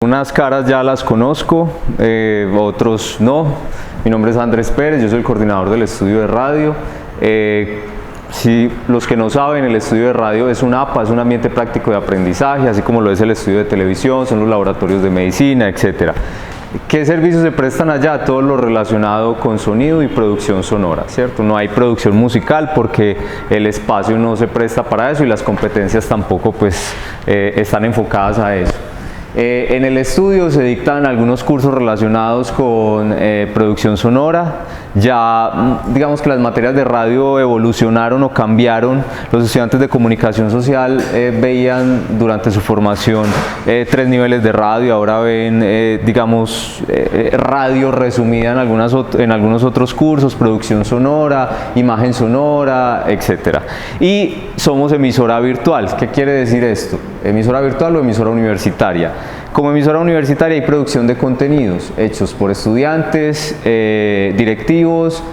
Unas caras ya las conozco, otros no. Mi nombre es Andrés Pérez, yo soy el coordinador del estudio de radio. Si los que no saben, el estudio de radio es un APA, es un ambiente práctico de aprendizaje, así como lo es el estudio de televisión, son los laboratorios de medicina, etc. ¿Qué servicios se prestan allá? Todo lo relacionado con sonido y producción sonora, ¿cierto? No hay producción musical porque el espacio no se presta para eso y las competencias tampoco pues, están enfocadas a eso. En el estudio se dictan algunos cursos relacionados con producción sonora. Ya digamos que las materias de radio evolucionaron o cambiaron. Los estudiantes de comunicación social veían durante su formación 3 niveles de radio, ahora ven digamos radio resumida en algunos otros cursos, producción sonora, imagen sonora, etc. Y somos emisora virtual. ¿Qué quiere decir esto? ¿Emisora virtual o emisora universitaria? Como emisora universitaria hay producción de contenidos hechos por estudiantes, directivos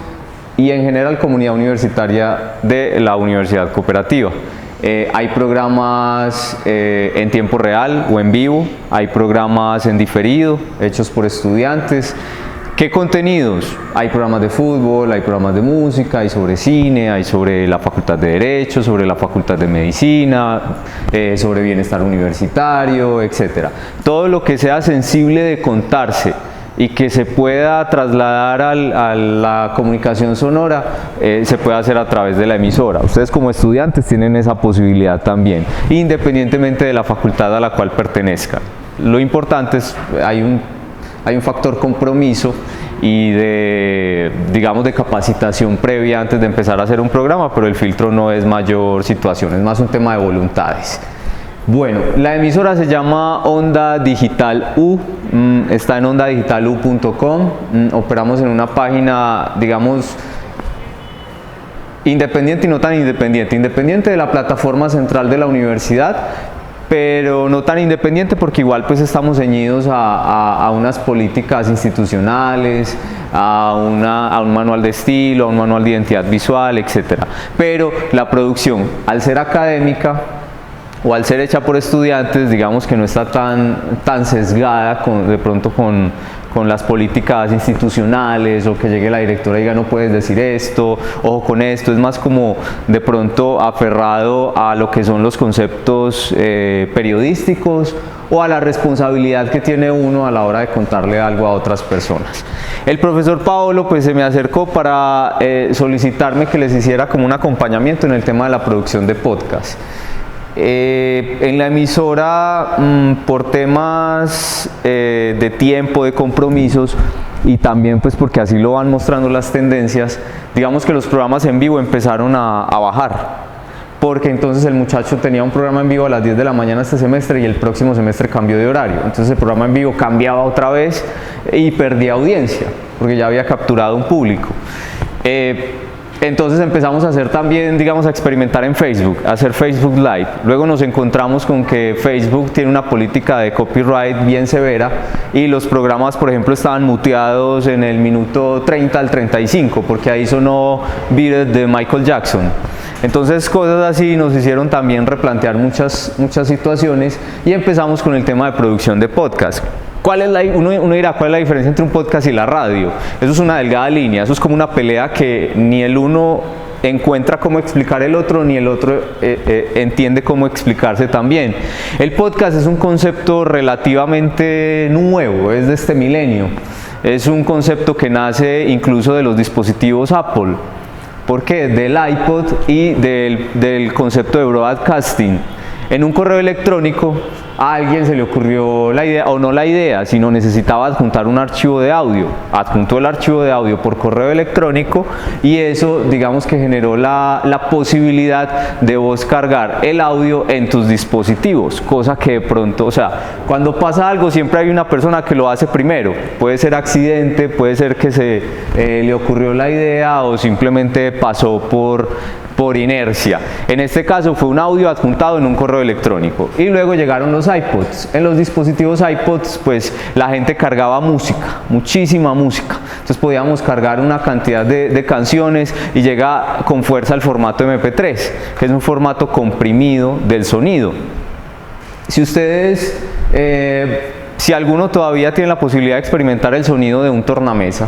y en general comunidad universitaria de la Universidad Cooperativa. Hay programas en tiempo real o en vivo, hay programas en diferido hechos por estudiantes. ¿Qué contenidos? Hay programas de fútbol, hay programas de música, hay sobre cine, hay sobre la Facultad de Derecho, sobre la Facultad de Medicina, sobre bienestar universitario, etc. Todo lo que sea sensible de contarse y que se pueda trasladar a la comunicación sonora, se puede hacer a través de la emisora. Ustedes como estudiantes tienen esa posibilidad también, independientemente de la facultad a la cual pertenezcan. Lo importante es, hay un factor compromiso y digamos de capacitación previa antes de empezar a hacer un programa, pero el filtro no es mayor situación, es más un tema de voluntades. Bueno, la emisora se llama Onda Digital U, está en ondadigitalu.com, operamos en una página, digamos, independiente y no tan independiente de la plataforma central de la universidad, pero no tan independiente porque igual pues estamos ceñidos a unas políticas institucionales, a un manual de estilo, a un manual de identidad visual, etc. Pero la producción, al ser académica o al ser hecha por estudiantes, digamos que no está tan sesgada de pronto con las políticas institucionales o que llegue la directora y diga no puedes decir esto, ojo con esto, es más como de pronto aferrado a lo que son los conceptos periodísticos o a la responsabilidad que tiene uno a la hora de contarle algo a otras personas. El profesor Paolo pues se me acercó para solicitarme que les hiciera como un acompañamiento en el tema de la producción de podcast. En la emisora, por temas de tiempo, de compromisos y también pues porque así lo van mostrando las tendencias, digamos que los programas en vivo empezaron a bajar, porque entonces el muchacho tenía un programa en vivo a las 10 de la mañana este semestre y el próximo semestre cambió de horario, entonces el programa en vivo cambiaba otra vez y perdía audiencia porque ya había capturado un público. Entonces empezamos a hacer también, digamos, a experimentar en Facebook, a hacer Facebook Live. Luego nos encontramos con que Facebook tiene una política de copyright bien severa y los programas, por ejemplo, estaban muteados en el minuto 30 al 35 porque ahí sonó Beat It de Michael Jackson. Entonces cosas así nos hicieron también replantear muchas situaciones y empezamos con el tema de producción de podcast. Uno dirá, ¿cuál es la diferencia entre un podcast y la radio? Eso es una delgada línea, eso es como una pelea que ni el uno encuentra cómo explicar el otro, ni el otro entiende cómo explicarse también. El podcast es un concepto relativamente nuevo, es de este milenio. Es un concepto que nace incluso de los dispositivos Apple. ¿Por qué? Del iPod y del concepto de broadcasting. En un correo electrónico a alguien se le ocurrió la idea, o no la idea, sino necesitaba adjuntar un archivo de audio. Adjuntó el archivo de audio por correo electrónico y eso, digamos que generó la posibilidad de vos cargar el audio en tus dispositivos, cosa que de pronto, o sea, cuando pasa algo siempre hay una persona que lo hace primero. Puede ser accidente, puede ser que le ocurrió la idea o simplemente pasó por inercia. En este caso fue un audio adjuntado en un correo electrónico y luego llegaron los iPods. En los dispositivos iPods pues la gente cargaba música, muchísima música, entonces podíamos cargar una cantidad de canciones y llega con fuerza al formato MP3, que es un formato comprimido del sonido. Si ustedes Si alguno todavía tiene la posibilidad de experimentar el sonido de un tornamesa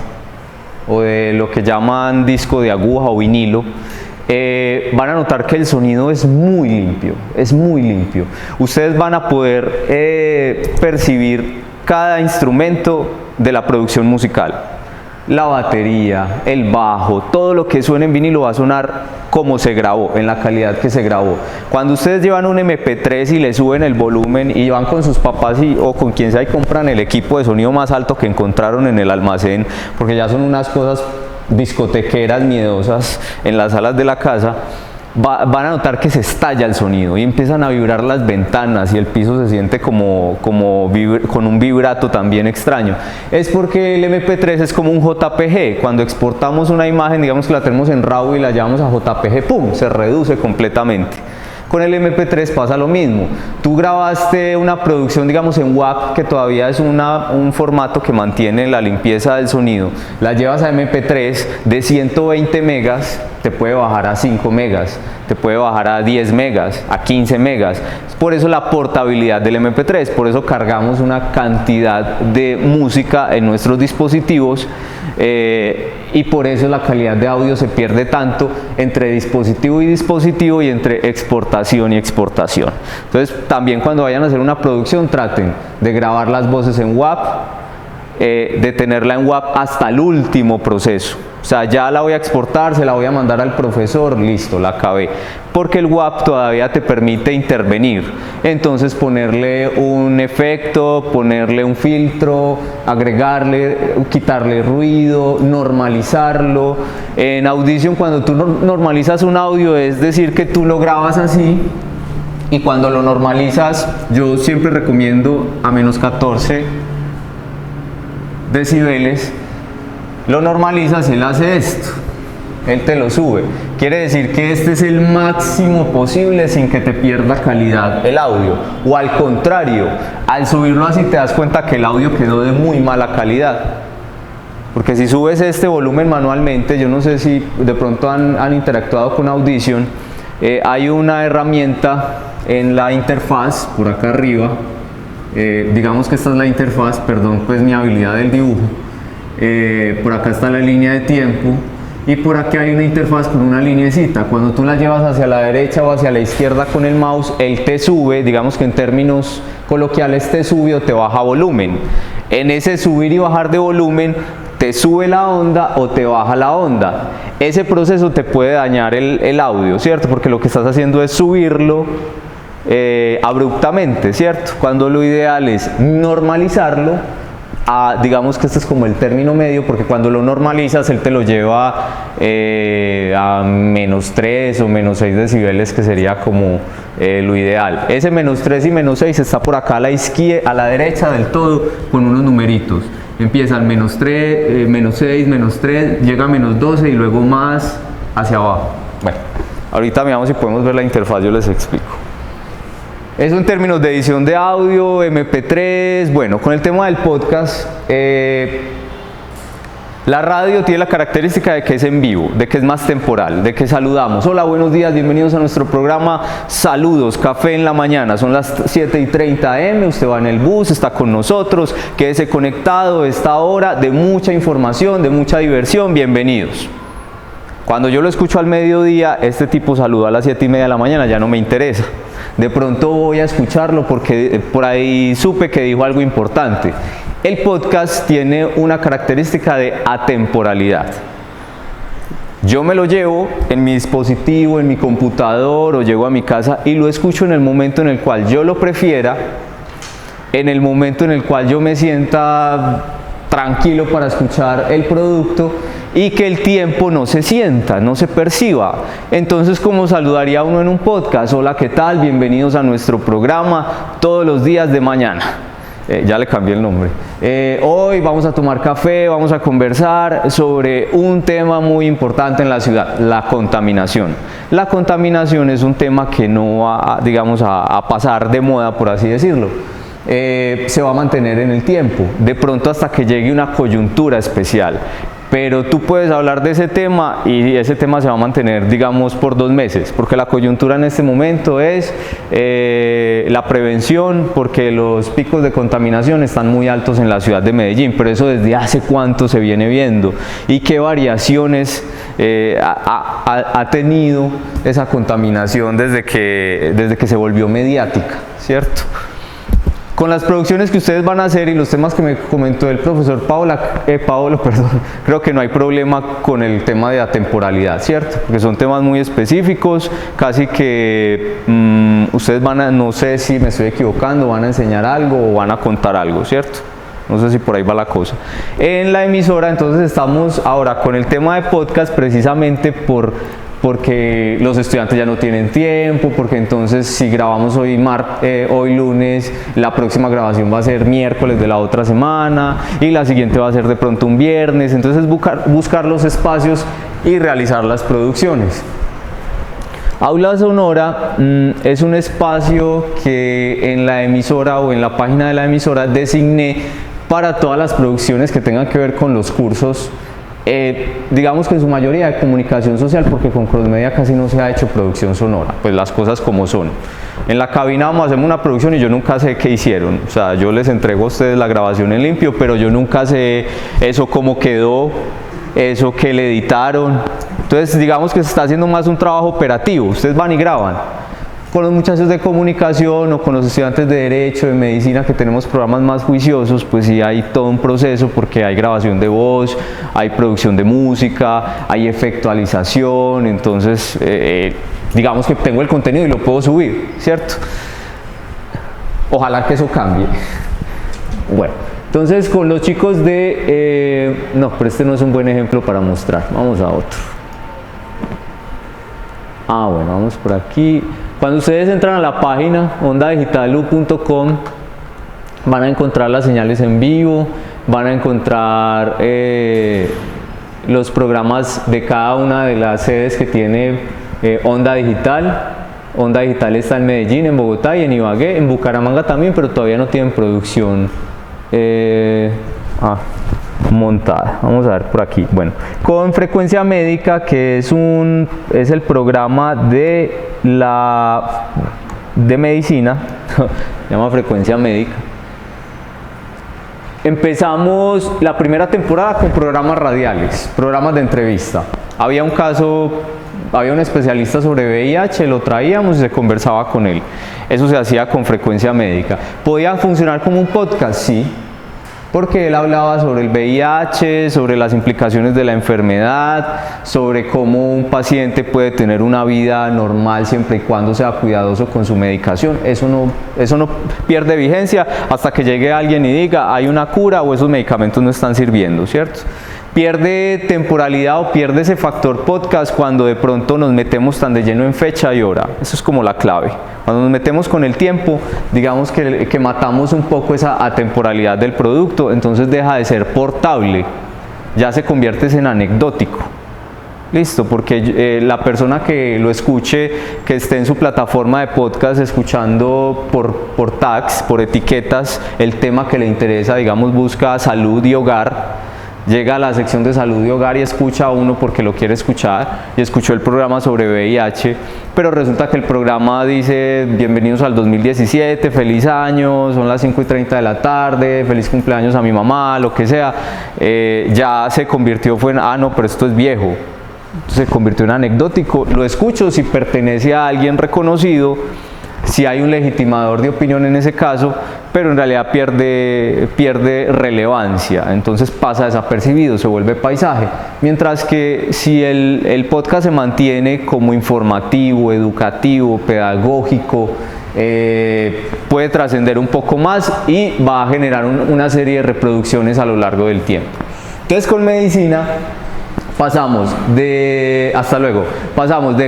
o de lo que llaman disco de aguja o vinilo, van a notar que el sonido es muy limpio, es muy limpio. Ustedes van a poder percibir cada instrumento de la producción musical. La batería, el bajo, todo lo que suene en vinilo va a sonar como se grabó, en la calidad que se grabó. Cuando ustedes llevan un MP3 y le suben el volumen y van con sus papás o con quien sea y compran el equipo de sonido más alto que encontraron en el almacén, porque ya son unas cosas discotequeras miedosas en las salas de la casa, van a notar que se estalla el sonido y empiezan a vibrar las ventanas y el piso se siente con un vibrato también extraño. Es porque el MP3 es como un JPG. Cuando exportamos una imagen, digamos que la tenemos en RAW y la llevamos a JPG, ¡pum!, se reduce completamente. Con el MP3 pasa lo mismo. Tú grabaste una producción, digamos, en WAV, que todavía es un formato que mantiene la limpieza del sonido. La llevas a MP3 de 120 megas, te puede bajar a 5 megas, te puede bajar a 10 megas, a 15 megas. Por eso la portabilidad del MP3, por eso cargamos una cantidad de música en nuestros dispositivos y por eso la calidad de audio se pierde tanto entre dispositivo y dispositivo y entre exportación y exportación. Entonces también cuando vayan a hacer una producción traten de grabar las voces en WAV, de tenerla en WAV hasta el último proceso. O sea, ya la voy a exportar, se la voy a mandar al profesor, listo, la acabé. Porque el WAV todavía te permite intervenir. Entonces ponerle un efecto, ponerle un filtro, agregarle, quitarle ruido, normalizarlo. En Audition, cuando tú normalizas un audio, es decir que tú lo grabas así. Y cuando lo normalizas, yo siempre recomiendo a menos 14 decibeles, lo normalizas, él hace esto, él te lo sube. Quiere decir que este es el máximo posible sin que te pierda calidad el audio. O al contrario, al subirlo así te das cuenta que el audio quedó de muy mala calidad. Porque si subes este volumen manualmente, yo no sé si de pronto han interactuado con Audition, hay una herramienta en la interfaz, por acá arriba, digamos que esta es la interfaz, perdón pues mi habilidad del dibujo. Por acá está la línea de tiempo y por aquí hay una interfaz con una linecita. Cuando tú la llevas hacia la derecha o hacia la izquierda con el mouse, él te sube, digamos que en términos coloquiales te sube o te baja volumen. En ese subir y bajar de volumen te sube la onda o te baja la onda. Ese proceso te puede dañar el audio, ¿cierto? Porque lo que estás haciendo es subirlo abruptamente, ¿cierto? Cuando lo ideal es normalizarlo. Digamos que este es como el término medio, porque cuando lo normalizas él te lo lleva a menos 3 o menos 6 decibeles, que sería como lo ideal. Ese menos 3 y menos 6 está por acá a la izquierda, a la derecha del todo, con unos numeritos. Empieza al menos 3, menos 6, menos 3, llega a menos 12 y luego más hacia abajo. Bueno, ahorita miramos si podemos ver la interfaz, yo les explico. Eso en términos de edición de audio, MP3, bueno, con el tema del podcast, la radio tiene la característica de que es en vivo, de que es más temporal, de que saludamos. Hola, buenos días, bienvenidos a nuestro programa Saludos, Café en la Mañana. Son las 7:30 am, usted va en el bus, está con nosotros, quédese conectado a esta hora de mucha información, de mucha diversión, bienvenidos. Cuando yo lo escucho al mediodía, este tipo saluda a las 7:30 de la mañana, ya no me interesa. De pronto voy a escucharlo porque por ahí supe que dijo algo importante. El podcast tiene una característica de atemporalidad. Yo me lo llevo en mi dispositivo, en mi computador o llego a mi casa y lo escucho en el momento en el cual yo lo prefiera, en el momento en el cual yo me sienta tranquilo para escuchar el producto y que el tiempo no se sienta, no se perciba. Entonces, ¿cómo saludaría uno en un podcast? Hola, ¿qué tal? Bienvenidos a nuestro programa todos los días de mañana. Ya le cambié el nombre. Hoy vamos a tomar café, vamos a conversar sobre un tema muy importante en la ciudad, la contaminación. La contaminación es un tema que no va, digamos, a pasar de moda, por así decirlo. Se va a mantener en el tiempo, de pronto hasta que llegue una coyuntura especial. pero tú puedes hablar de ese tema y ese tema se va a mantener, digamos, por 2 meses, porque la coyuntura en este momento es la prevención, porque los picos de contaminación están muy altos en la ciudad de Medellín, pero eso desde hace cuánto se viene viendo y qué variaciones ha tenido esa contaminación desde que se volvió mediática, ¿cierto? Con las producciones que ustedes van a hacer y los temas que me comentó el profesor Paolo, creo que no hay problema con el tema de atemporalidad, ¿cierto? Porque son temas muy específicos, casi que ustedes van a, no sé si me estoy equivocando, van a enseñar algo o van a contar algo, ¿cierto? No sé si por ahí va la cosa. En la emisora, entonces estamos ahora con el tema de podcast precisamente porque los estudiantes ya no tienen tiempo, porque entonces si grabamos hoy lunes, la próxima grabación va a ser miércoles de la otra semana y la siguiente va a ser de pronto un viernes, entonces buscar los espacios y realizar las producciones. Aula Sonora es un espacio que en la emisora o en la página de la emisora designé para todas las producciones que tengan que ver con los cursos. Digamos que en su mayoría de comunicación social, porque con Crossmedia casi no se ha hecho producción sonora, pues las cosas como son. En la cabina vamos a hacer una producción y yo nunca sé qué hicieron, o sea, yo les entrego a ustedes la grabación en limpio, pero yo nunca sé eso cómo quedó, eso que le editaron. Entonces digamos que se está haciendo más un trabajo operativo, ustedes van y graban. Con los muchachos de comunicación o con los estudiantes de derecho, de medicina, que tenemos programas más juiciosos, pues sí hay todo un proceso porque hay grabación de voz, hay producción de música, hay efectualización, entonces digamos que tengo el contenido y lo puedo subir, ¿cierto? Ojalá que eso cambie. Bueno, entonces con los chicos de... no, pero este no es un buen ejemplo para mostrar, vamos a otro. Bueno, vamos por aquí. Cuando ustedes entran a la página ondadigitalu.com van a encontrar las señales en vivo, van a encontrar los programas de cada una de las sedes que tiene Onda Digital. Onda Digital está en Medellín, en Bogotá y en Ibagué, en Bucaramanga también, pero todavía no tienen producción montada. Vamos a ver por aquí. Bueno, con Frecuencia Médica, que es el programa de medicina, se llama Frecuencia Médica. Empezamos la primera temporada con programas radiales, programas de entrevista. Había un especialista sobre VIH, lo traíamos y se conversaba con él. Eso se hacía con Frecuencia Médica. ¿Podían funcionar como un podcast? Sí. Porque él hablaba sobre el VIH, sobre las implicaciones de la enfermedad, sobre cómo un paciente puede tener una vida normal siempre y cuando sea cuidadoso con su medicación. Eso no pierde vigencia hasta que llegue alguien y diga hay una cura o esos medicamentos no están sirviendo, ¿cierto? Pierde temporalidad o pierde ese factor podcast cuando de pronto nos metemos tan de lleno en fecha y hora. Eso es como la clave. Cuando nos metemos con el tiempo, digamos que matamos un poco esa atemporalidad del producto, entonces deja de ser portable, ya se convierte en anecdótico. Listo, porque la persona que lo escuche, que esté en su plataforma de podcast escuchando por tags, por etiquetas, el tema que le interesa, digamos busca salud y hogar, llega a la sección de salud y hogar y escucha a uno porque lo quiere escuchar y escuchó el programa sobre VIH, pero resulta que el programa dice bienvenidos al 2017, feliz año, son las 5:30 de la tarde, feliz cumpleaños a mi mamá, lo que sea, ya se convirtió no, pero esto es viejo, se convirtió en anecdótico. Lo escucho si pertenece a alguien reconocido, si hay un legitimador de opinión en ese caso, pero en realidad pierde relevancia, entonces pasa desapercibido, se vuelve paisaje. Mientras que si el podcast se mantiene como informativo, educativo, pedagógico, puede trascender un poco más y va a generar una serie de reproducciones a lo largo del tiempo. Entonces con medicina pasamos de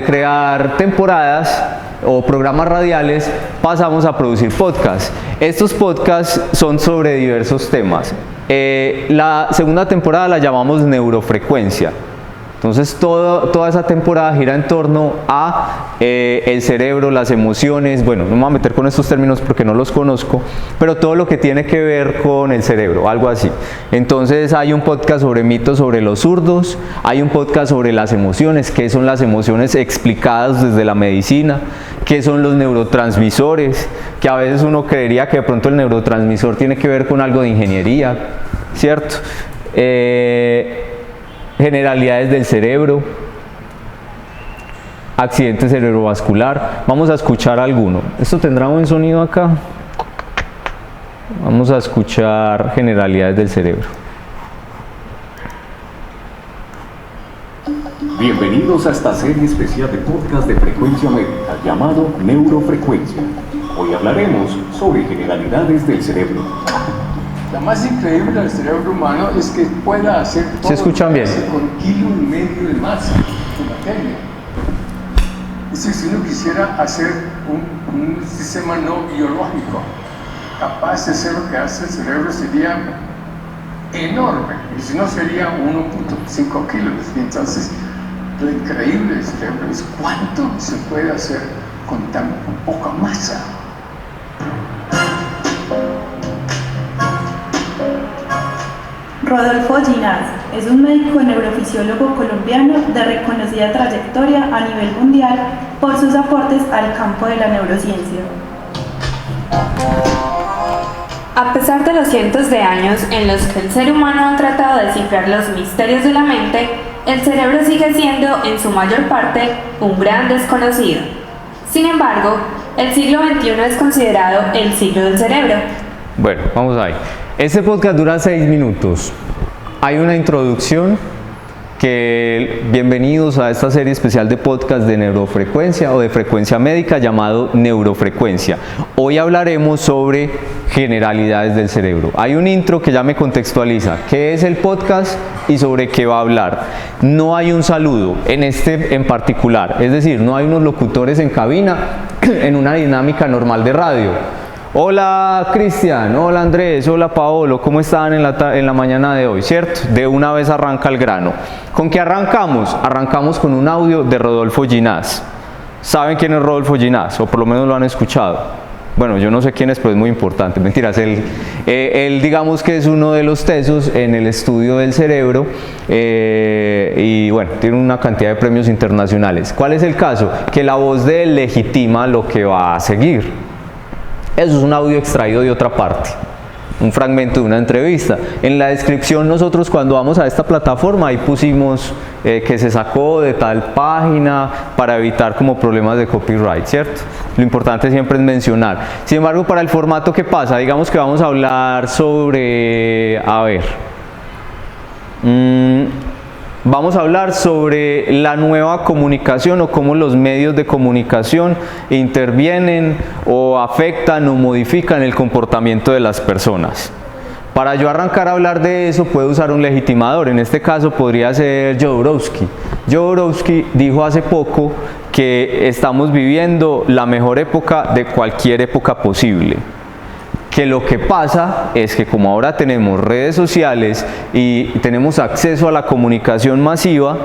crear temporadas o programas radiales, pasamos a producir podcasts. Estos podcasts son sobre diversos temas. La segunda temporada la llamamos Neurofrecuencia. Entonces toda esa temporada gira en torno a el cerebro, las emociones, bueno, no me voy a meter con estos términos porque no los conozco, pero todo lo que tiene que ver con el cerebro, algo así. Entonces hay un podcast sobre mitos sobre los zurdos, hay un podcast sobre las emociones, qué son las emociones explicadas desde la medicina, qué son los neurotransmisores, que a veces uno creería que de pronto el neurotransmisor tiene que ver con algo de ingeniería, ¿cierto? Generalidades del cerebro, accidente cerebrovascular. Vamos a escuchar alguno. ¿Esto tendrá buen sonido acá? Vamos a escuchar generalidades del cerebro. Bienvenidos a esta serie especial de podcast de frecuencia médica llamado Neurofrecuencia. Hoy hablaremos sobre generalidades del cerebro. La más increíble del cerebro humano es que pueda hacer todo ¿Se escuchan bien? con 1,5 kilos de masa de materia. Es decir, si uno quisiera hacer un sistema no biológico capaz de hacer lo que hace el cerebro, sería enorme, y si no sería 1,5 kilos. Y entonces, lo increíble del cerebro es cuánto se puede hacer con tan poca masa. Rodolfo Ginás es un médico neurofisiólogo colombiano de reconocida trayectoria a nivel mundial por sus aportes al campo de la neurociencia. A pesar de los cientos de años en los que el ser humano ha tratado de descifrar los misterios de la mente, el cerebro sigue siendo, en su mayor parte, un gran desconocido. Sin embargo, el siglo XXI es considerado el siglo del cerebro. Bueno, vamos ahí. Este podcast dura 6 minutos. Hay una introducción que bienvenidos a esta serie especial de podcast de neurofrecuencia o de frecuencia médica llamado Neurofrecuencia. Hoy hablaremos sobre generalidades del cerebro. Hay un intro que ya me contextualiza qué es el podcast y sobre qué va a hablar. No hay un saludo en este en particular, es decir, no hay unos locutores en cabina en una dinámica normal de radio. Hola Cristian, hola Andrés, hola Paolo, ¿cómo están en la mañana de hoy? ¿Cierto? De una vez arranca el grano. ¿Con qué arrancamos? Arrancamos con un audio de Rodolfo Ginás. ¿Saben quién es Rodolfo Ginás? O por lo menos lo han escuchado. Bueno, yo no sé quién es, pero es muy importante. Mentiras, él digamos que es uno de los tesos en el estudio del cerebro y bueno, tiene una cantidad de premios internacionales. ¿Cuál es el caso? Que la voz de él legitima lo que va a seguir. Eso es un audio extraído de otra parte, un fragmento de una entrevista. En la descripción nosotros cuando vamos a esta plataforma ahí pusimos que se sacó de tal página para evitar como problemas de copyright, ¿cierto? Lo importante siempre es mencionar. Sin embargo, para el formato, ¿qué pasa? Digamos que vamos a hablar sobre, vamos a hablar sobre la nueva comunicación o cómo los medios de comunicación intervienen o afectan o modifican el comportamiento de las personas. Para yo arrancar a hablar de eso puedo usar un legitimador, en este caso podría ser Jodorowsky. Jodorowsky dijo hace poco que estamos viviendo la mejor época de cualquier época posible. Que lo que pasa es que como ahora tenemos redes sociales y tenemos acceso a la comunicación masiva,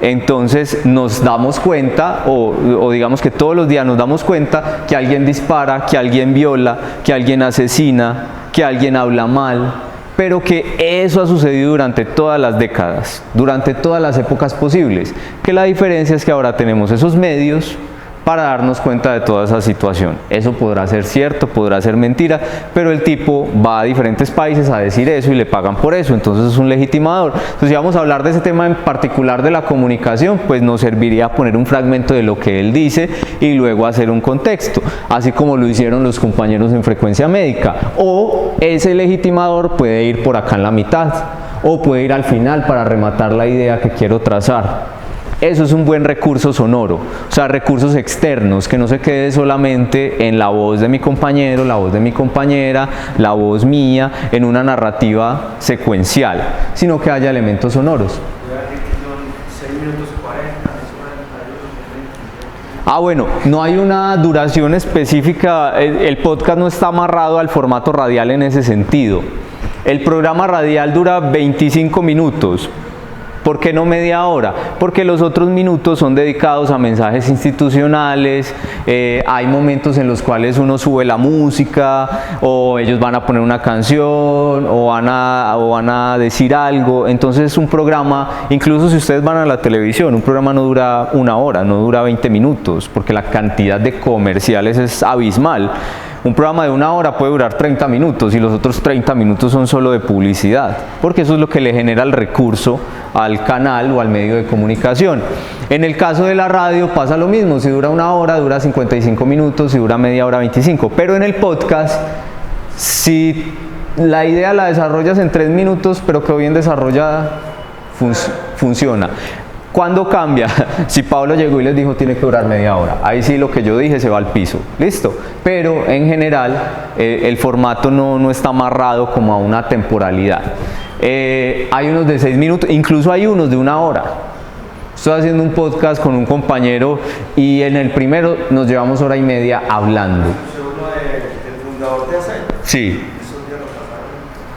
entonces nos damos cuenta, o digamos que todos los días nos damos cuenta que alguien dispara, que alguien viola, que alguien asesina, que alguien habla mal, pero que eso ha sucedido durante todas las décadas, durante todas las épocas posibles, que la diferencia es que ahora tenemos esos medios para darnos cuenta de toda esa situación. Eso podrá ser cierto, podrá ser mentira, pero el tipo va a diferentes países a decir eso y le pagan por eso, entonces es un legitimador. Entonces si vamos a hablar de ese tema en particular de la comunicación, pues nos serviría poner un fragmento de lo que él dice y luego hacer un contexto, así como lo hicieron los compañeros en frecuencia médica. O ese legitimador puede ir por acá en la mitad, o puede ir al final para rematar la idea que quiero trazar. Eso es un buen recurso sonoro, o sea, recursos externos, que no se quede solamente en la voz de mi compañero, la voz de mi compañera, la voz mía, en una narrativa secuencial, sino que haya elementos sonoros. Bueno, no hay una duración específica, el podcast no está amarrado al formato radial en ese sentido. El programa radial dura 25 minutos. ¿Por qué no media hora? Porque los otros minutos son dedicados a mensajes institucionales, hay momentos en los cuales uno sube la música, o ellos van a poner una canción, o van a decir algo. Entonces un programa, incluso si ustedes van a la televisión, un programa no dura 1 hora, no dura 20 minutos, porque la cantidad de comerciales es abismal. Un programa de 1 hora puede durar 30 minutos y los otros 30 minutos son solo de publicidad, porque eso es lo que le genera el recurso al canal o al medio de comunicación. En el caso de la radio pasa lo mismo, si dura 1 hora, dura 55 minutos, si dura media hora, 25. Pero en el podcast, si la idea la desarrollas en 3 minutos, pero quedó bien desarrollada, funciona. ¿Cuándo cambia? Si Pablo llegó y les dijo tiene que durar media hora, ahí sí lo que yo dije se va al piso, listo. Pero en general el formato no está amarrado como a una temporalidad. Hay unos de 6 minutos, incluso hay unos de 1 hora. Estoy haciendo un podcast con un compañero y en el primero nos llevamos 1 hora y media hablando. ¿El fundador de ACEL? Sí.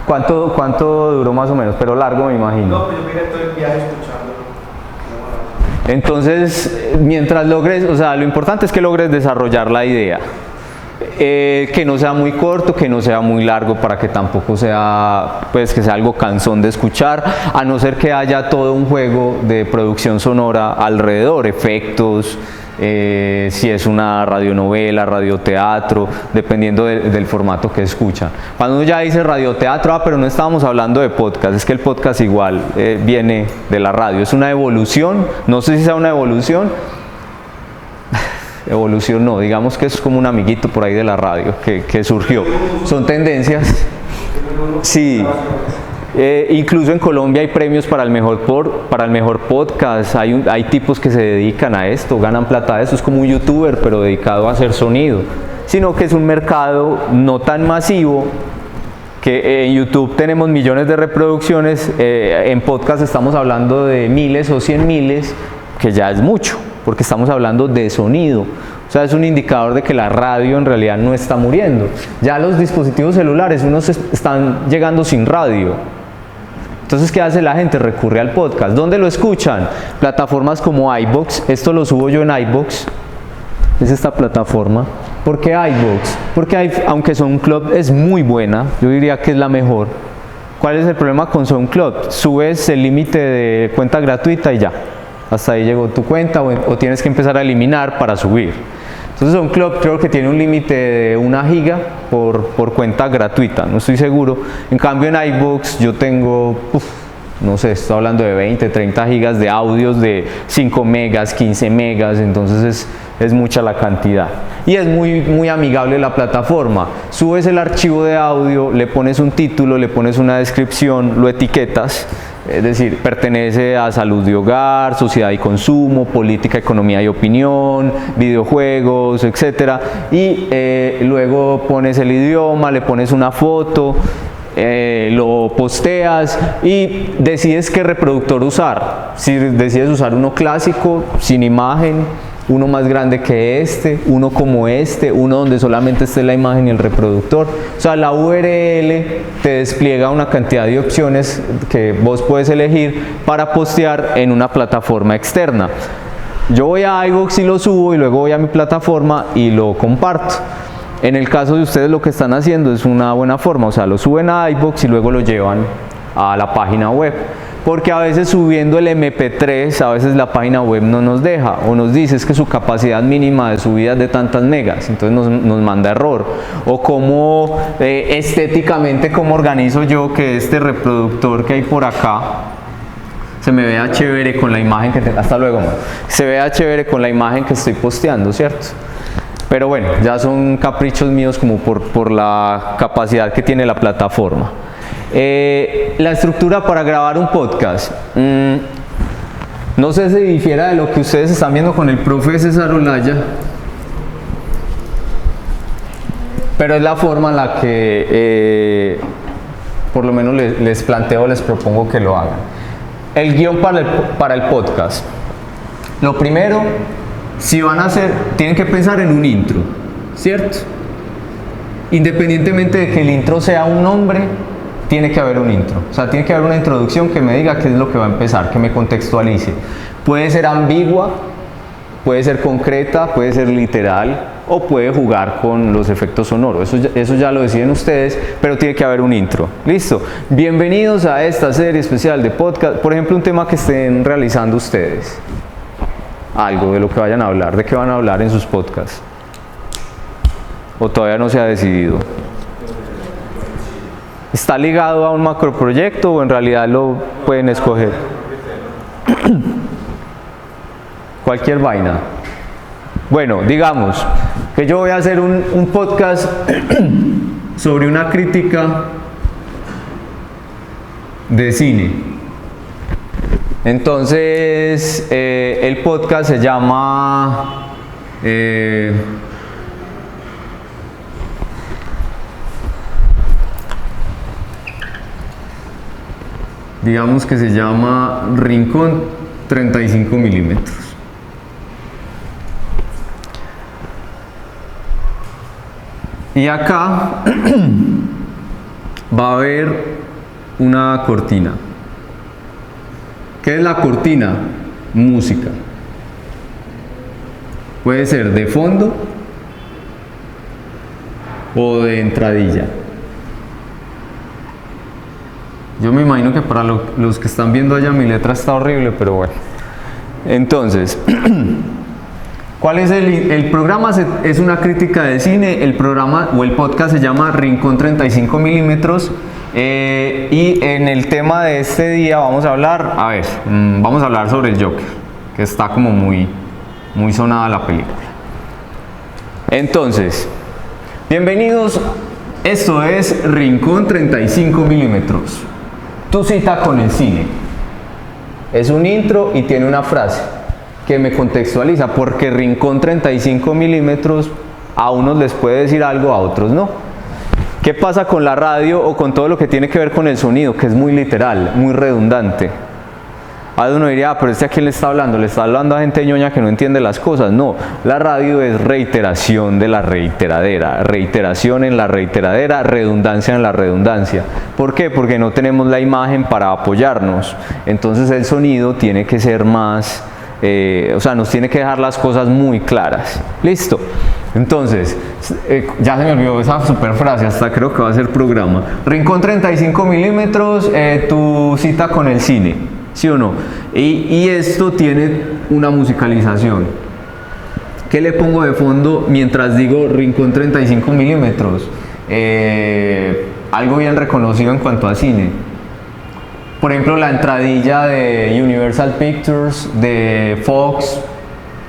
¿Cuánto duró más o menos? Pero largo me imagino. No, pues yo vine todo el viaje escuchándolo. Entonces, mientras logres, o sea, lo importante es que logres desarrollar la idea. Que no sea muy corto, que no sea muy largo para que tampoco sea, pues, que sea algo cansón de escuchar, a no ser que haya todo un juego de producción sonora alrededor, efectos, si es una radionovela, radioteatro, dependiendo del formato que escuchan. Cuando uno ya dice radioteatro, pero no estábamos hablando de podcast, es que el podcast igual viene de la radio, es una evolución, no sé si sea una evolución no, digamos que es como un amiguito por ahí de la radio que surgió, son tendencias, sí. Incluso en Colombia hay premios para el mejor podcast, hay tipos que se dedican a esto, ganan plata de eso, es como un youtuber pero dedicado a hacer sonido, sino que es un mercado no tan masivo, que en YouTube tenemos millones de reproducciones, en podcast estamos hablando de miles o 100 miles, que ya es mucho, porque estamos hablando de sonido. O sea, es un indicador de que la radio en realidad no está muriendo. Ya los dispositivos celulares, unos están llegando sin radio. Entonces, ¿qué hace la gente? Recurre al podcast. ¿Dónde lo escuchan? Plataformas como iVoox. Esto lo subo yo en iVoox. Es esta plataforma. ¿Por qué iVoox? Porque aunque SoundCloud es muy buena, yo diría que es la mejor. ¿Cuál es el problema con SoundCloud? Subes el límite de cuenta gratuita y ya. Hasta ahí llegó tu cuenta o tienes que empezar a eliminar para subir. Entonces SoundCloud creo que tiene un límite de 1 giga por cuenta gratuita, no estoy seguro. En cambio en iVoox yo tengo, no sé, estoy hablando de 20, 30 gigas de audios de 5 megas, 15 megas, entonces es mucha la cantidad. Y es muy amigable la plataforma. Subes el archivo de audio, le pones un título, le pones una descripción, lo etiquetas. Es decir, pertenece a salud de hogar, sociedad y consumo, política, economía y opinión, videojuegos, etc. Y luego pones el idioma, le pones una foto, lo posteas y decides qué reproductor usar. Si decides usar uno clásico, sin imagen, uno más grande que este, uno como este, uno donde solamente esté la imagen y el reproductor. O sea, la URL te despliega una cantidad de opciones que vos puedes elegir para postear en una plataforma externa. Yo voy a iVoox y lo subo y luego voy a mi plataforma y lo comparto. En el caso de ustedes lo que están haciendo es una buena forma, o sea, lo suben a iVoox y luego lo llevan a la página web. Porque a veces subiendo el MP3, a veces la página web no nos deja o nos dice es que su capacidad mínima de subida es de tantas megas, entonces nos manda error. O como estéticamente, cómo organizo yo que este reproductor que hay por acá se me vea chévere con la imagen que hasta luego, se vea chévere con la imagen que estoy posteando, ¿cierto? Pero bueno, ya son caprichos míos como por la capacidad que tiene la plataforma. La estructura para grabar un podcast, no sé si difiera de lo que ustedes están viendo con el profe César Olaya, pero es la forma en la que por lo menos les planteo, les propongo que lo hagan. El guión para el podcast. Lo primero, si van a hacer, tienen que pensar en un intro, ¿cierto? Independientemente de que el intro sea un nombre, tiene que haber un intro. O sea, tiene que haber una introducción que me diga qué es lo que va a empezar, que me contextualice. Puede ser ambigua, puede ser concreta, puede ser literal o puede jugar con los efectos sonoros. Eso ya lo deciden ustedes, pero tiene que haber un intro. Listo. Bienvenidos a esta serie especial de podcast. Por ejemplo, un tema que estén realizando ustedes. Algo de lo que vayan a hablar. ¿De qué van a hablar en sus podcasts? ¿O todavía no se ha decidido? ¿Está ligado a un macroproyecto o en realidad lo pueden escoger? Cualquier vaina. Bueno, digamos que yo voy a hacer un podcast sobre una crítica de cine. Entonces, el podcast se llama digamos que se llama Rincón 35 milímetros. Y acá va a haber una cortina. ¿Qué es la cortina? Música. Puede ser de fondo o de entradilla. Yo me imagino que para los que están viendo allá mi letra está horrible, pero bueno. Entonces, ¿cuál es el programa? Es una crítica de cine. El programa o el podcast se llama Rincón 35 milímetros. Y en el tema de este día vamos a hablar, vamos a hablar sobre el Joker, que está como muy sonada la película. Entonces, bienvenidos. Esto es Rincón 35 milímetros. Tu cita con el cine. Es un intro y tiene una frase que me contextualiza, porque Rincón 35 milímetros a unos les puede decir algo, a otros no. ¿Qué pasa con la radio o con todo lo que tiene que ver con el sonido? Que es muy literal, muy redundante. A uno diría, pero ¿a quién le está hablando? ¿Le está hablando a gente ñoña que no entiende las cosas? No, la radio es reiteración de la reiteradera, reiteración en la reiteradera, redundancia en la redundancia. ¿Por qué? Porque no tenemos la imagen para apoyarnos. Entonces el sonido tiene que ser más, nos tiene que dejar las cosas muy claras. ¿Listo? Entonces, ya se me olvidó esa super frase, hasta creo que va a ser programa. Rincón 35 milímetros, tu cita con el cine, ¿sí o no? Y esto tiene una musicalización. ¿Qué le pongo de fondo mientras digo Rincón 35 milímetros? Algo bien reconocido en cuanto a cine. Por ejemplo, la entradilla de Universal Pictures, de Fox.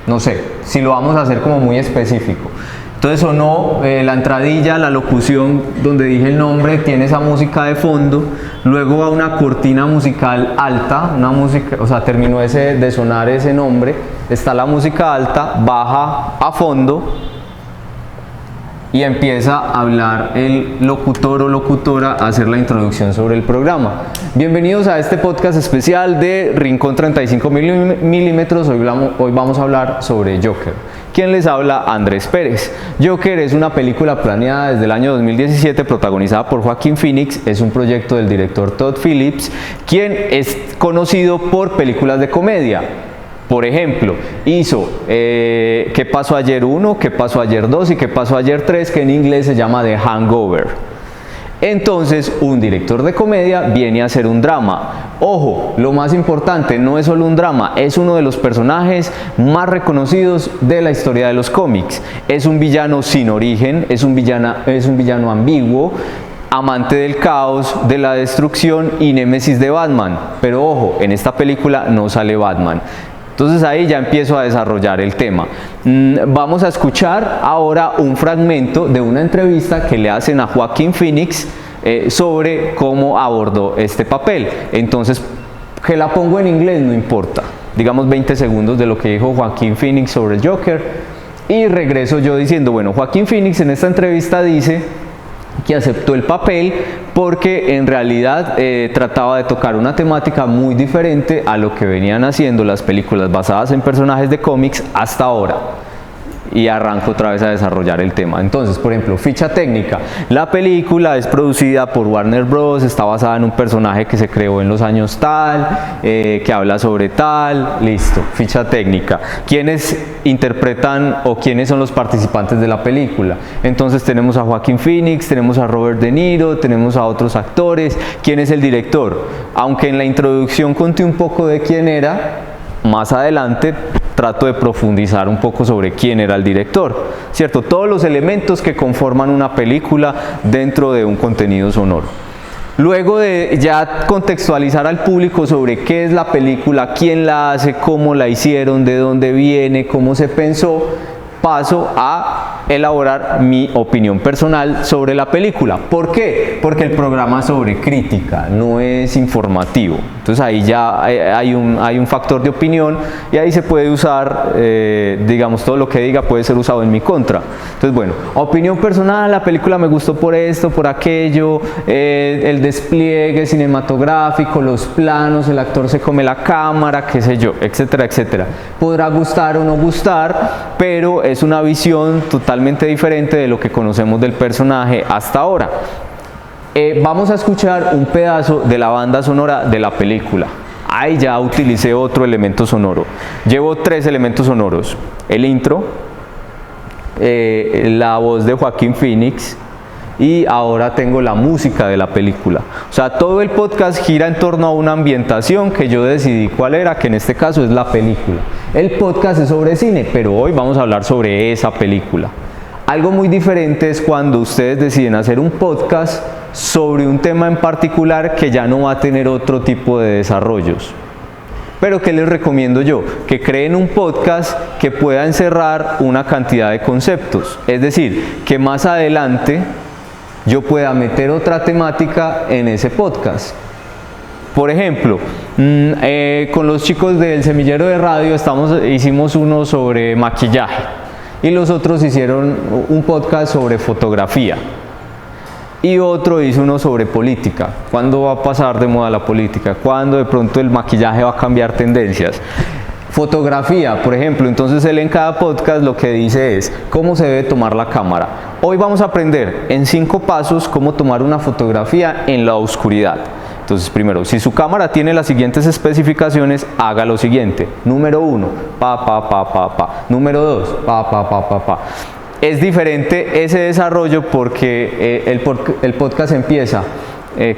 No sé, si lo vamos a hacer como muy específico. Entonces sonó la entradilla, la locución donde dije el nombre, tiene esa música de fondo, luego va una cortina musical alta, una música, o sea, terminó de sonar ese nombre, está la música alta, baja a fondo y empieza a hablar el locutor o locutora a hacer la introducción sobre el programa. Bienvenidos a este podcast especial de Rincón 35 milímetros. Hoy vamos a hablar sobre Joker. ¿Quién les habla? Andrés Pérez. Joker es una película planeada desde el año 2017, protagonizada por Joaquín Phoenix. Es un proyecto del director Todd Phillips, quien es conocido por películas de comedia. Por ejemplo, hizo ¿Qué pasó ayer 1?, ¿Qué pasó ayer 2? y ¿Qué pasó ayer 3?, que en inglés se llama The Hangover. Entonces, un director de comedia viene a hacer un drama. Ojo, lo más importante, no es solo un drama, es uno de los personajes más reconocidos de la historia de los cómics. Es un villano sin origen, es un villano ambiguo, amante del caos, de la destrucción y némesis de Batman. Pero ojo, en esta película no sale Batman. Entonces ahí ya empiezo a desarrollar el tema. Vamos a escuchar ahora un fragmento de una entrevista que le hacen a Joaquín Phoenix sobre cómo abordó este papel. Entonces, que la pongo en inglés no importa. Digamos 20 segundos de lo que dijo Joaquín Phoenix sobre el Joker. Y regreso yo diciendo, bueno, Joaquín Phoenix en esta entrevista dice que aceptó el papel porque en realidad trataba de tocar una temática muy diferente a lo que venían haciendo las películas basadas en personajes de cómics hasta ahora. y arranco otra vez a desarrollar el tema. Entonces, por ejemplo, ficha técnica. La película es producida por Warner Bros., está basada en un personaje que se creó en los años tal, que habla sobre tal, listo, ficha técnica. ¿Quiénes interpretan o quiénes son los participantes de la película? Entonces tenemos a Joaquin Phoenix, tenemos a Robert De Niro, tenemos a otros actores. ¿Quién es el director? Aunque en la introducción conté un poco de quién era, más adelante trato de profundizar un poco sobre quién era el director, ¿cierto? Todos los elementos que conforman una película dentro de un contenido sonoro. Luego de ya contextualizar al público sobre qué es la película, quién la hace, cómo la hicieron, de dónde viene, cómo se pensó, paso a elaborar mi opinión personal sobre la película. ¿Por qué? Porque el programa es sobre crítica, no es informativo. Entonces ahí ya hay un factor de opinión y ahí se puede usar, digamos, todo lo que diga puede ser usado en mi contra. Entonces, bueno, opinión personal, la película me gustó por esto, por aquello, el despliegue cinematográfico, los planos, el actor se come la cámara, qué sé yo, etcétera, etcétera. Podrá gustar o no gustar, pero es una visión totalmente diferente de lo que conocemos del personaje hasta ahora. Vamos a escuchar un pedazo de la banda sonora de la película. Ahí ya utilicé otro elemento sonoro. Llevo 3 elementos sonoros: el intro, la voz de Joaquin Phoenix y ahora tengo la música de la película. O sea, todo el podcast gira en torno a una ambientación que yo decidí cuál era, que en este caso es la película. El podcast es sobre cine, pero hoy vamos a hablar sobre esa película. Algo muy diferente es cuando ustedes deciden hacer un podcast sobre un tema en particular que ya no va a tener otro tipo de desarrollos. Pero ¿qué les recomiendo yo? Que creen un podcast que pueda encerrar una cantidad de conceptos. Es decir, que más adelante yo pueda meter otra temática en ese podcast. Por ejemplo, con los chicos del Semillero de Radio hicimos uno sobre maquillaje y los otros hicieron un podcast sobre fotografía y otro hizo uno sobre política. ¿Cuándo va a pasar de moda la política? ¿Cuándo de pronto el maquillaje va a cambiar tendencias? Fotografía, por ejemplo, entonces él en cada podcast lo que dice es cómo se debe tomar la cámara. Hoy vamos a aprender en 5 pasos cómo tomar una fotografía en la oscuridad. Entonces, primero, si su cámara tiene las siguientes especificaciones, haga lo siguiente. Número 1, pa. Número 2, pa. Es diferente ese desarrollo porque el podcast empieza,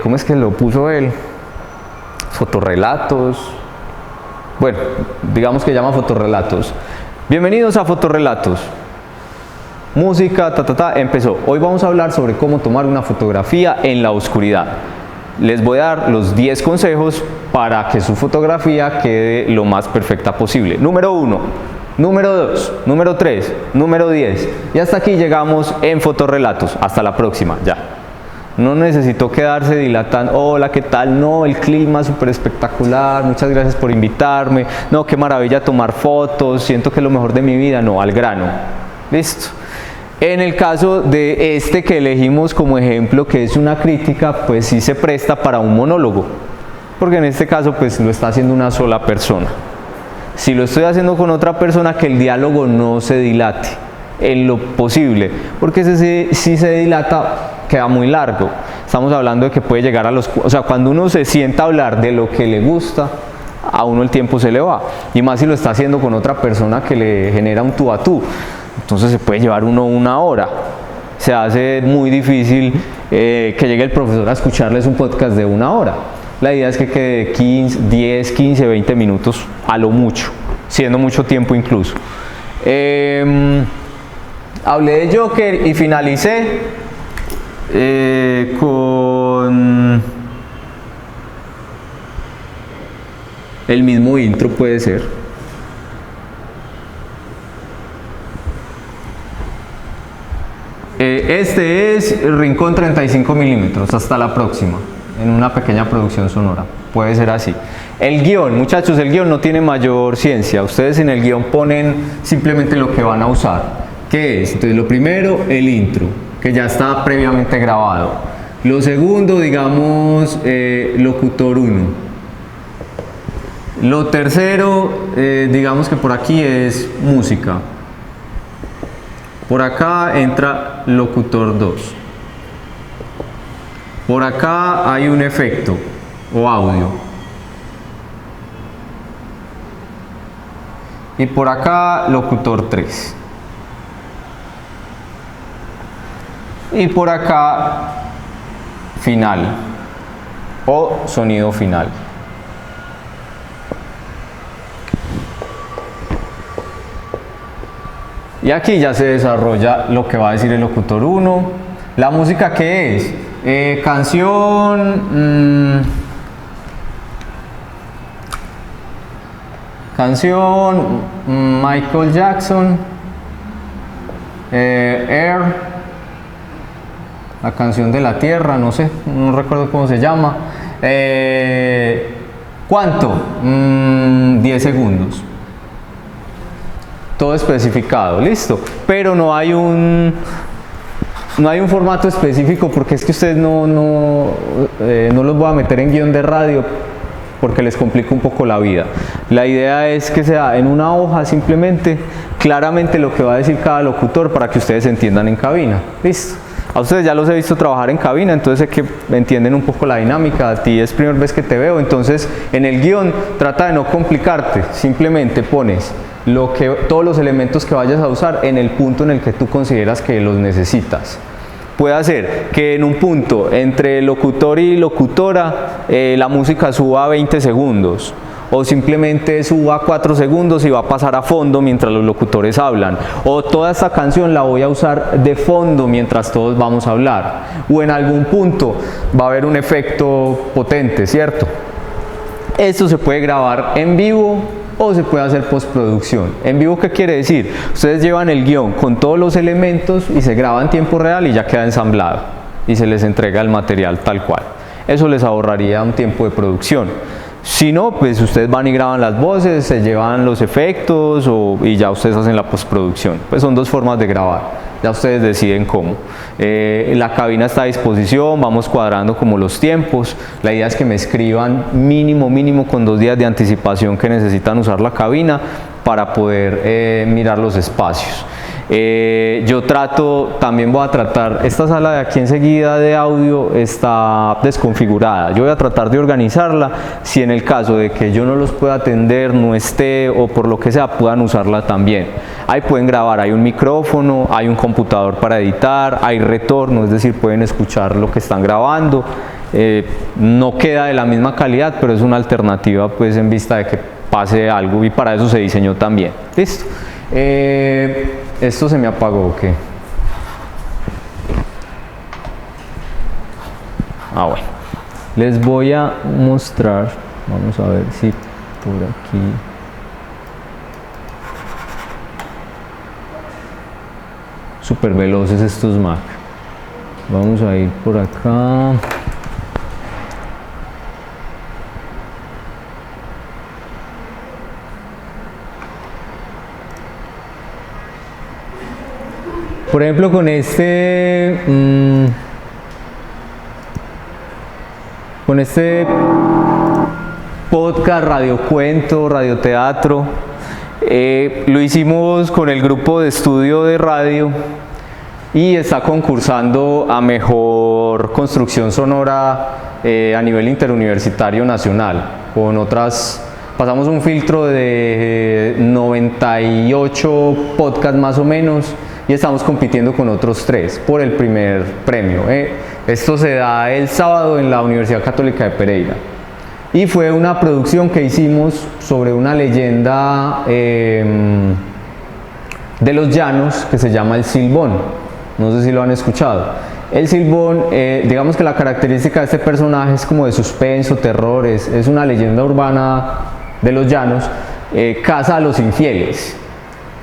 ¿cómo es que lo puso él? Fotorrelatos. Bueno, digamos que llama fotorrelatos. Bienvenidos a Fotorrelatos. Música, empezó. Hoy vamos a hablar sobre cómo tomar una fotografía en la oscuridad. Les voy a dar los 10 consejos para que su fotografía quede lo más perfecta posible. Número 1, número 2, número 3, número 10. Y hasta aquí llegamos en Fotorrelatos. Hasta la próxima, ya. No necesito quedarse dilatando, hola, ¿qué tal? No, el clima súper espectacular, muchas gracias por invitarme, no, qué maravilla tomar fotos, siento que es lo mejor de mi vida, no, al grano, listo. En el caso de este que elegimos como ejemplo, que es una crítica, pues sí se presta para un monólogo, porque en este caso pues lo está haciendo una sola persona. Si lo estoy haciendo con otra persona, que el diálogo no se dilate en lo posible, porque si se dilata queda muy largo. Estamos hablando de que puede llegar a o sea, cuando uno se sienta a hablar de lo que le gusta, a uno el tiempo se le va, y más si lo está haciendo con otra persona que le genera un tú a tú, entonces se puede llevar uno 1 hora. Se hace muy difícil que llegue el profesor a escucharles un podcast de 1 hora. La idea es que quede 10, 15, 20 minutos a lo mucho, siendo mucho tiempo incluso. Hablé de Joker y finalicé con el mismo intro, puede ser. Este es Rincón 35 milímetros. Hasta la próxima, en una pequeña producción sonora. Puede ser así. El guión, muchachos, el guión no tiene mayor ciencia. Ustedes en el guión ponen simplemente lo que van a usar. ¿Qué es? Entonces, lo primero, el intro, que ya está previamente grabado. Lo segundo, digamos, locutor 1. Lo tercero, digamos que por aquí es música. Por acá entra locutor 2. Por acá hay un efecto o audio. Y por acá locutor 3. Y por acá final o sonido final. Y aquí ya se desarrolla lo que va a decir el locutor 1. ¿La música qué es? Canción Michael Jackson, Air, la canción de la Tierra, no sé, no recuerdo cómo se llama. ¿Cuánto? 10 segundos. Todo especificado, listo. Pero no hay un formato específico, porque es que ustedes no los voy a meter en guión de radio porque les complica un poco la vida. La idea es que sea en una hoja simplemente, claramente lo que va a decir cada locutor para que ustedes entiendan en cabina. Listo. A ustedes ya los he visto trabajar en cabina, entonces sé que entienden un poco la dinámica. A ti es primera vez que te veo, entonces en el guión trata de no complicarte, simplemente pones todos los elementos que vayas a usar en el punto en el que tú consideras que los necesitas. Puede ser que en un punto entre locutor y locutora la música suba a 20 segundos o simplemente suba a 4 segundos y va a pasar a fondo mientras los locutores hablan, o toda esta canción la voy a usar de fondo mientras todos vamos a hablar, o en algún punto va a haber un efecto potente, ¿cierto? Esto se puede grabar en vivo o se puede hacer postproducción. ¿En vivo qué quiere decir? Ustedes llevan el guión con todos los elementos y se graba en tiempo real y ya queda ensamblado y se les entrega el material tal cual. Eso les ahorraría un tiempo de producción. Si no, pues ustedes van y graban las voces, se llevan los efectos y ya ustedes hacen la postproducción. Pues son dos formas de grabar, ya ustedes deciden cómo. La cabina está a disposición, vamos cuadrando como los tiempos. La idea es que me escriban mínimo con 2 días de anticipación que necesitan usar la cabina para poder mirar los espacios. También voy a tratar, esta sala de aquí enseguida de audio está desconfigurada, yo voy a tratar de organizarla, si en el caso de que yo no los pueda atender, no esté o por lo que sea, puedan usarla también. Ahí pueden grabar, hay un micrófono, hay un computador para editar, hay retorno, es decir, pueden escuchar lo que están grabando. No queda de la misma calidad, pero es una alternativa pues en vista de que pase algo, y para eso se diseñó también. Listo. ¿Esto se me apagó o qué? Bueno. Les voy a mostrar, vamos a ver si por aquí. Súper veloces estos Mac. Vamos a ir por acá. Por ejemplo, con este podcast, radiocuento, radioteatro, lo hicimos con el grupo de estudio de radio y está concursando a mejor construcción sonora a nivel interuniversitario nacional. Pasamos un filtro de 98 podcasts más o menos, y estamos compitiendo con otros 3 por el primer premio. Esto se da el sábado en la Universidad Católica de Pereira y fue una producción que hicimos sobre una leyenda de los llanos que se llama el Silbón. No sé si lo han escuchado. El Silbón, digamos que la característica de este personaje es como de suspenso, terror, es una leyenda urbana de los llanos, caza a los infieles.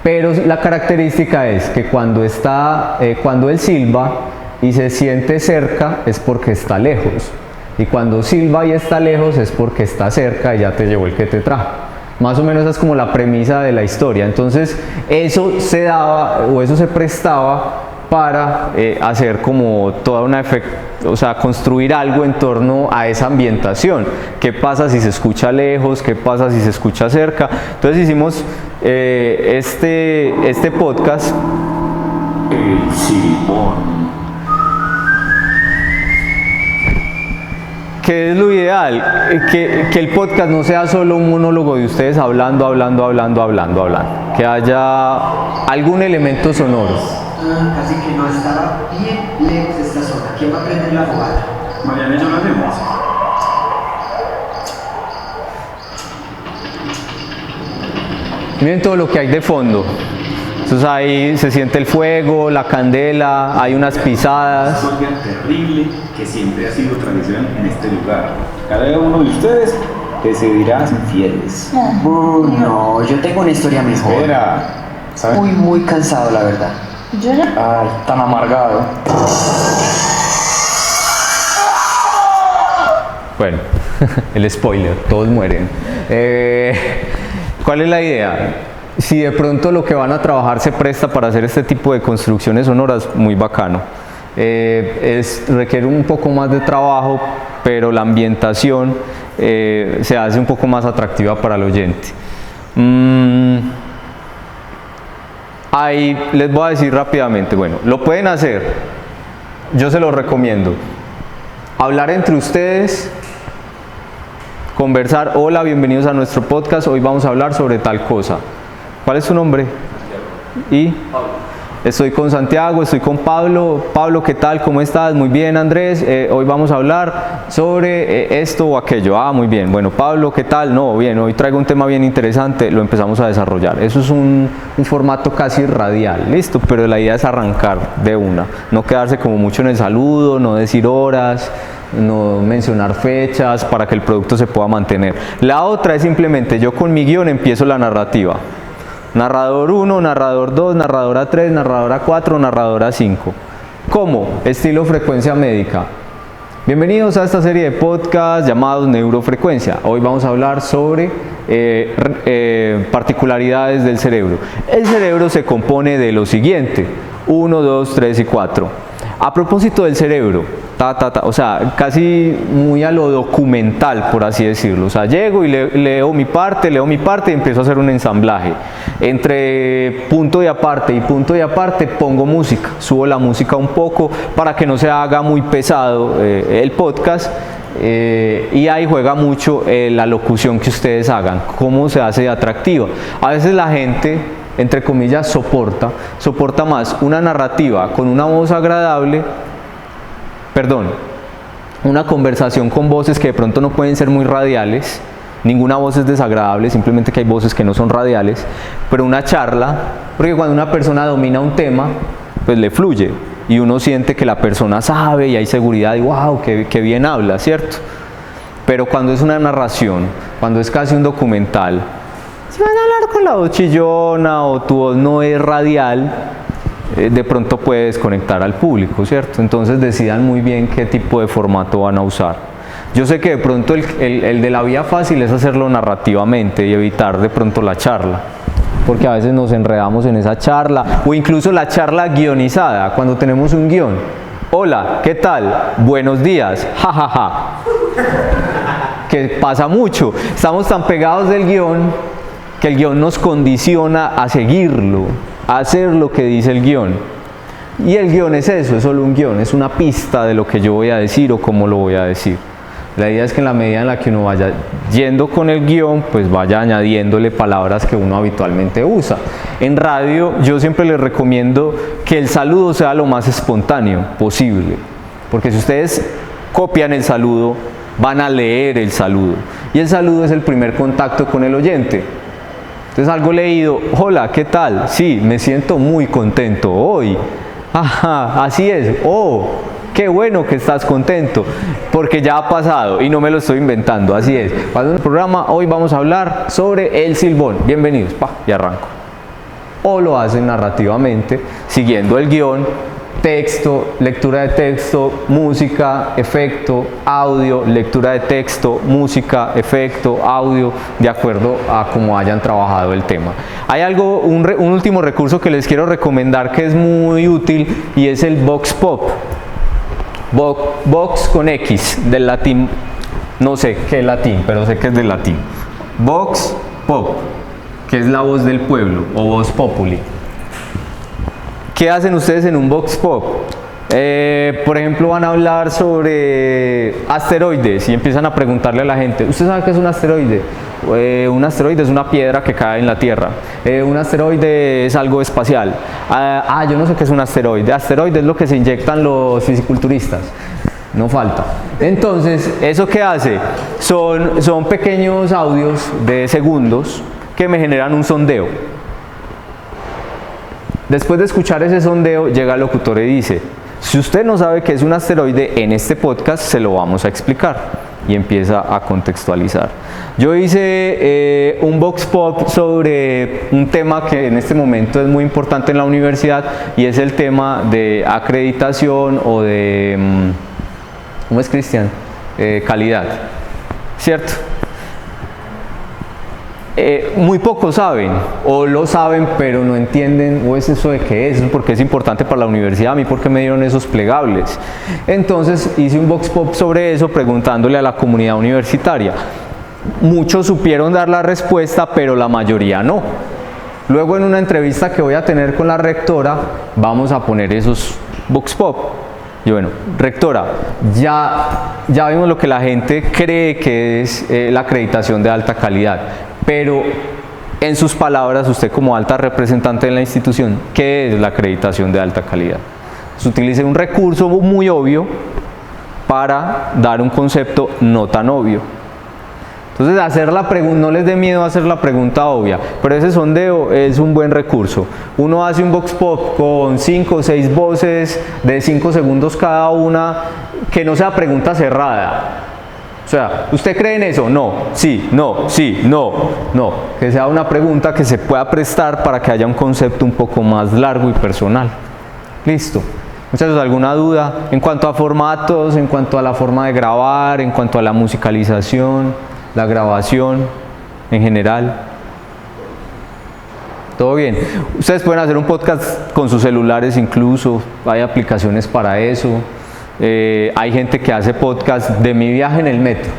Pero la característica es que cuando él silba y se siente cerca es porque está lejos, y cuando silba y está lejos es porque está cerca y ya te llevó el que te trajo. Más o menos esa es como la premisa de la historia. Entonces eso se daba, o eso se prestaba para hacer como toda una construir algo en torno a esa ambientación. ¿Qué pasa si se escucha lejos? ¿Qué pasa si se escucha cerca? Entonces hicimos este podcast El silbón. ¿Qué es lo ideal? Que el podcast no sea solo un monólogo de ustedes hablando. Que haya algún elemento sonoro. Casi que no estaba bien lejos de esta zona. ¿Quién va a prender la fogata? Mariana y yo lo haremos. Miren todo lo que hay de fondo. Entonces ahí se siente el fuego, la candela, hay unas pisadas. Una historia terrible que siempre ha sido tradición en este lugar. Cada uno de ustedes decidirá si fieles. No, yo tengo una historia mejor. Espera, ¿sabes? Muy cansado, la verdad. Yo ya. Ay, tan amargado. Bueno, el spoiler, todos mueren. ¿Cuál es la idea? Si de pronto lo que van a trabajar se presta para hacer este tipo de construcciones sonoras, muy bacano. Requiere un poco más de trabajo, pero la ambientación se hace un poco más atractiva para el oyente. Ahí les voy a decir rápidamente, bueno, lo pueden hacer, yo se los recomiendo. Hablar entre ustedes, conversar, hola, bienvenidos a nuestro podcast, hoy vamos a hablar sobre tal cosa. ¿Cuál es su nombre? ¿Y? Pablo. Estoy con Santiago, estoy con Pablo. Pablo, ¿qué tal? ¿Cómo estás? Muy bien, Andrés. Hoy vamos a hablar sobre esto o aquello. Ah, muy bien. Bueno, Pablo, ¿qué tal? No, bien, hoy traigo un tema bien interesante, lo empezamos a desarrollar. Eso es un formato casi radial, listo, pero la idea es arrancar de una. No quedarse como mucho en el saludo, no decir horas, no mencionar fechas para que el producto se pueda mantener. La otra es simplemente yo con mi guión empiezo la narrativa. Narrador 1, narrador 2, narradora 3, narradora 4, narradora 5. ¿Cómo? Estilo frecuencia médica. Bienvenidos a esta serie de podcasts llamados Neurofrecuencia. Hoy vamos a hablar sobre particularidades del cerebro. El cerebro se compone de lo siguiente: 1, 2, 3 y 4. A propósito del cerebro, o sea, casi muy a lo documental, por así decirlo. O sea, llego y leo mi parte y empiezo a hacer un ensamblaje. Entre punto y aparte pongo música, subo la música un poco para que no se haga muy pesado el podcast. Y ahí juega mucho la locución que ustedes hagan, cómo se hace atractiva. A veces la gente, entre comillas, soporta más una narrativa con una voz agradable, una conversación con voces que de pronto no pueden ser muy radiales. Ninguna voz es desagradable, simplemente que hay voces que no son radiales, pero una charla, porque cuando una persona domina un tema, pues le fluye y uno siente que la persona sabe y hay seguridad y wow, qué bien habla, ¿cierto? Pero cuando es una narración, cuando es casi un documental, si van a hablar con la voz chillona o tu voz no es radial, de pronto puede desconectar al público, ¿cierto? Entonces decidan muy bien qué tipo de formato van a usar. Yo sé que de pronto el de la vía fácil es hacerlo narrativamente y evitar de pronto la charla, porque a veces nos enredamos en esa charla, o incluso la charla guionizada, cuando tenemos un guión. Hola, ¿qué tal? Buenos días, jajaja. Que pasa mucho, estamos tan pegados del guión que el guión nos condiciona a seguirlo, a hacer lo que dice el guión. Y el guión es eso, es solo un guión, es una pista de lo que yo voy a decir o cómo lo voy a decir. La idea es que en la medida en la que uno vaya yendo con el guión, pues vaya añadiéndole palabras que uno habitualmente usa. En radio yo siempre les recomiendo que el saludo sea lo más espontáneo posible, porque si ustedes copian el saludo, van a leer el saludo. Y el saludo es el primer contacto con el oyente. Entonces algo leído, hola, ¿qué tal? Sí, me siento muy contento hoy. Ajá, así es. Oh, qué bueno que estás contento, porque ya ha pasado y no me lo estoy inventando, así es. Para el programa hoy vamos a hablar sobre el silbón. Bienvenidos, y arranco. O lo hacen narrativamente, siguiendo el guión. Texto, lectura de texto, música, efecto, audio, lectura de texto, música, efecto, audio, de acuerdo a cómo hayan trabajado el tema. Hay un último recurso que les quiero recomendar que es muy útil y es el Vox Pop. Vox con X, del latín, no sé qué latín, pero sé que es del latín. Vox Pop, que es la voz del pueblo o voz populi. ¿qué hacen ustedes en un Vox Pop? Por ejemplo, van a hablar sobre asteroides y empiezan a preguntarle a la gente, ¿usted sabe qué es un asteroide? Un asteroide es una piedra que cae en la Tierra. Un asteroide es algo espacial. Yo no sé qué es un asteroide. Asteroide es lo que se inyectan los fisiculturistas. No falta. Entonces, ¿eso qué hace? Son pequeños audios de segundos que me generan un sondeo. Después de escuchar ese sondeo, llega el locutor y dice, si usted no sabe qué es un asteroide, en este podcast se lo vamos a explicar. Y empieza a contextualizar. Yo hice un Vox Pop sobre un tema que en este momento es muy importante en la universidad y es el tema de acreditación o de, ¿cómo es, Cristian? Calidad, ¿cierto? Muy pocos saben, o lo saben pero no entienden, o es eso de qué es, porque es importante para la universidad, a mí porque me dieron esos plegables. Entonces hice un Vox Pop sobre eso preguntándole a la comunidad universitaria. Muchos supieron dar la respuesta, pero la mayoría no. Luego en una entrevista que voy a tener con la rectora, vamos a poner esos Vox Pop. Y bueno, rectora, ya vimos lo que la gente cree que es la acreditación de alta calidad. Pero, en sus palabras, usted como alta representante de la institución, ¿qué es la acreditación de alta calidad? Se utiliza un recurso muy obvio para dar un concepto no tan obvio. Entonces, hacer la pregunta, no les dé miedo a hacer la pregunta obvia, pero ese sondeo es un buen recurso. Uno hace un Vox Pop con 5 o 6 voces de 5 segundos cada una, que no sea pregunta cerrada. O sea, ¿usted cree en eso? No, sí, no, sí, no, no. Que sea una pregunta que se pueda prestar para que haya un concepto un poco más largo y personal. Listo. Muchachos, ¿alguna duda? En cuanto a formatos, en cuanto a la forma de grabar, en cuanto a la musicalización, la grabación en general. ¿Todo bien? Ustedes pueden hacer un podcast con sus celulares incluso, hay aplicaciones para eso. Hay gente que hace podcast de mi viaje en el metro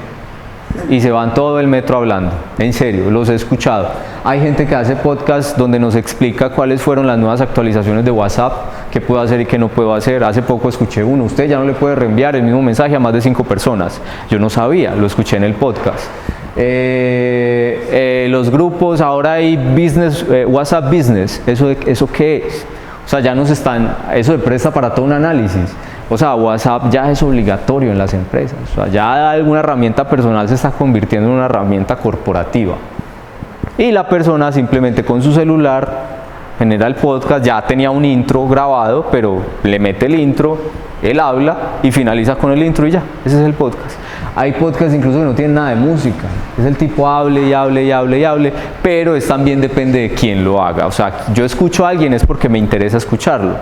y se van todo el metro hablando, en serio, los he escuchado. Hay gente que hace podcast donde nos explica cuáles fueron las nuevas actualizaciones de WhatsApp, qué puedo hacer y qué no puedo hacer. Hace poco escuché uno, usted ya no le puede reenviar el mismo mensaje a más de 5 personas. Yo no sabía, lo escuché en el podcast. Los grupos, ahora hay business, WhatsApp Business, ¿eso qué es? O sea, ya eso se presta para todo un análisis. O sea, WhatsApp ya es obligatorio en las empresas. O sea, ya alguna herramienta personal se está convirtiendo en una herramienta corporativa. Y la persona simplemente con su celular genera el podcast, ya tenía un intro grabado, pero le mete el intro, él habla y finaliza con el intro y ya. Ese es el podcast. Hay podcasts incluso que no tienen nada de música. Es el tipo hable y hable y hable y hable, pero también depende de quién lo haga. O sea, yo escucho a alguien es porque me interesa escucharlo.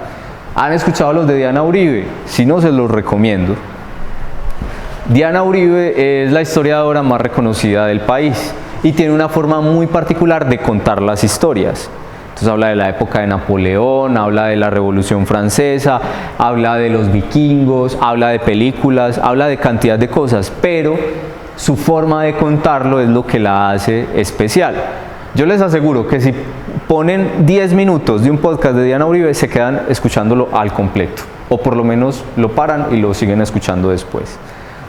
¿Han escuchado los de Diana Uribe? Si no, se los recomiendo. Diana Uribe es la historiadora más reconocida del país y tiene una forma muy particular de contar las historias. Entonces habla de la época de Napoleón, habla de la Revolución Francesa, habla de los vikingos, habla de películas, habla de cantidad de cosas, pero su forma de contarlo es lo que la hace especial. Yo les aseguro que si ponen 10 minutos de un podcast de Diana Uribe, se quedan escuchándolo al completo, o por lo menos lo paran y lo siguen escuchando después.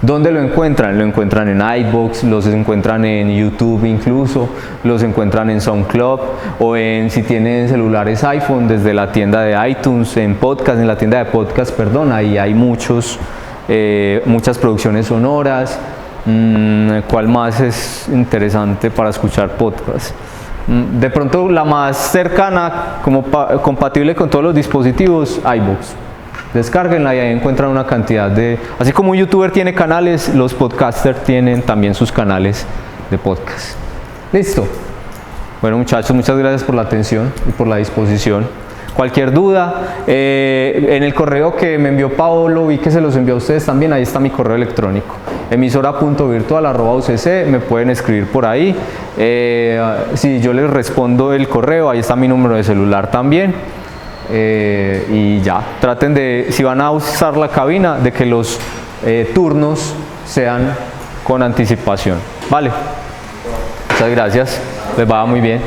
¿Dónde lo encuentran? Lo encuentran en iVoox, los encuentran en YouTube incluso, los encuentran en SoundCloud, o si tienen celulares iPhone, desde la tienda de iTunes, en la tienda de podcast, perdón, ahí hay muchas producciones sonoras. ¿Cuál más es interesante para escuchar podcast? De pronto la más cercana, como compatible con todos los dispositivos, iVoox. Descárguenla y ahí encuentran una cantidad de... Así como un youtuber tiene canales, los podcasters tienen también sus canales de podcast. Listo. Bueno, muchachos, muchas gracias por la atención y por la disposición. Cualquier duda, en el correo que me envió Paolo, vi que se los envió a ustedes también, ahí está mi correo electrónico, emisora.virtual@ucc, me pueden escribir por ahí. Si yo les respondo el correo, ahí está mi número de celular también. Y ya, traten de, si van a usar la cabina, de que los turnos sean con anticipación. Vale, muchas gracias, les va muy bien.